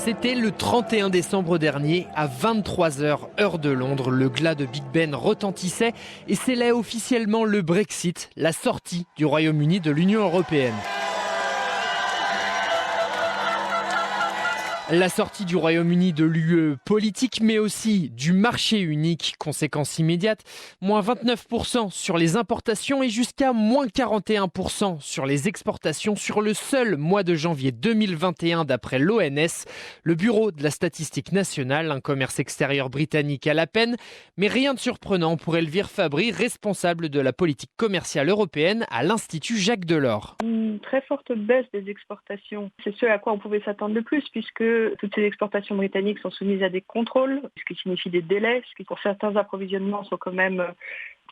C'était le 31 décembre dernier, à 23h, heure de Londres. Le glas de Big Ben retentissait et scellait officiellement le Brexit, la sortie du Royaume-Uni de l'Union européenne. La sortie du Royaume-Uni de l'UE politique, mais aussi du marché unique. Conséquence immédiate, moins 29% sur les importations et jusqu'à moins 41% sur les exportations sur le seul mois de janvier 2021 d'après l'ONS, le Bureau de la statistique nationale. Un commerce extérieur britannique à la peine, mais rien de surprenant pour Elvire Fabry, responsable de la politique commerciale européenne à l'Institut Jacques Delors. Une très forte baisse des exportations, c'est ce à quoi on pouvait s'attendre le plus, puisque toutes ces exportations britanniques sont soumises à des contrôles, ce qui signifie des délais, ce qui pour certains approvisionnements sont quand même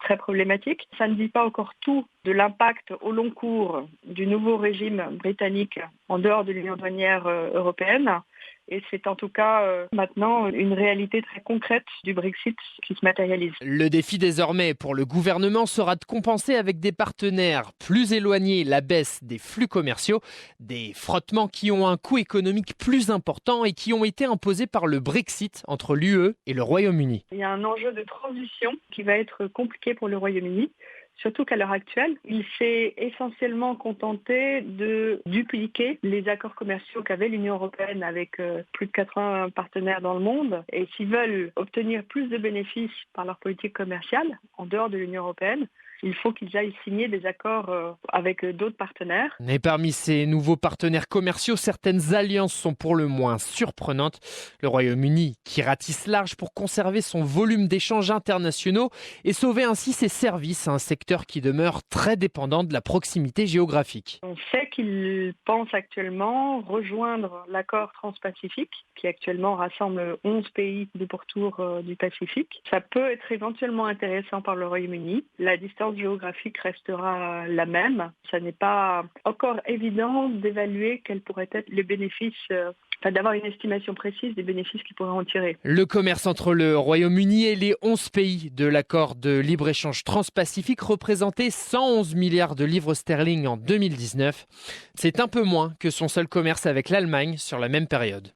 très problématiques. Ça ne dit pas encore tout de l'impact au long cours du nouveau régime britannique en dehors de l'union douanière européenne. Et c'est en tout cas maintenant une réalité très concrète du Brexit qui se matérialise. Le défi désormais pour le gouvernement sera de compenser avec des partenaires plus éloignés la baisse des flux commerciaux, des frottements qui ont un coût économique plus important et qui ont été imposés par le Brexit entre l'UE et le Royaume-Uni. Il y a un enjeu de transition qui va être compliqué pour le Royaume-Uni. Surtout qu'à l'heure actuelle, il s'est essentiellement contenté de dupliquer les accords commerciaux qu'avait l'Union européenne avec plus de 80 partenaires dans le monde. Et s'ils veulent obtenir plus de bénéfices par leur politique commerciale en dehors de l'Union européenne, il faut qu'ils aillent signer des accords avec d'autres partenaires. Et parmi ces nouveaux partenaires commerciaux, certaines alliances sont pour le moins surprenantes. Le Royaume-Uni qui ratisse large pour conserver son volume d'échanges internationaux et sauver ainsi ses services, un secteur qui demeure très dépendant de la proximité géographique. On sait qu'ils pensent actuellement rejoindre l'accord transpacifique qui actuellement rassemble 11 pays du pourtour du Pacifique. Ça peut être éventuellement intéressant pour le Royaume-Uni. La distance géographique restera la même. Ça n'est pas encore évident d'évaluer quels pourraient être les bénéfices, d'avoir une estimation précise des bénéfices qu'ils pourraient en tirer. Le commerce entre le Royaume-Uni et les 11 pays de l'accord de libre-échange transpacifique représentait 111 milliards de livres sterling en 2019. C'est un peu moins que son seul commerce avec l'Allemagne sur la même période.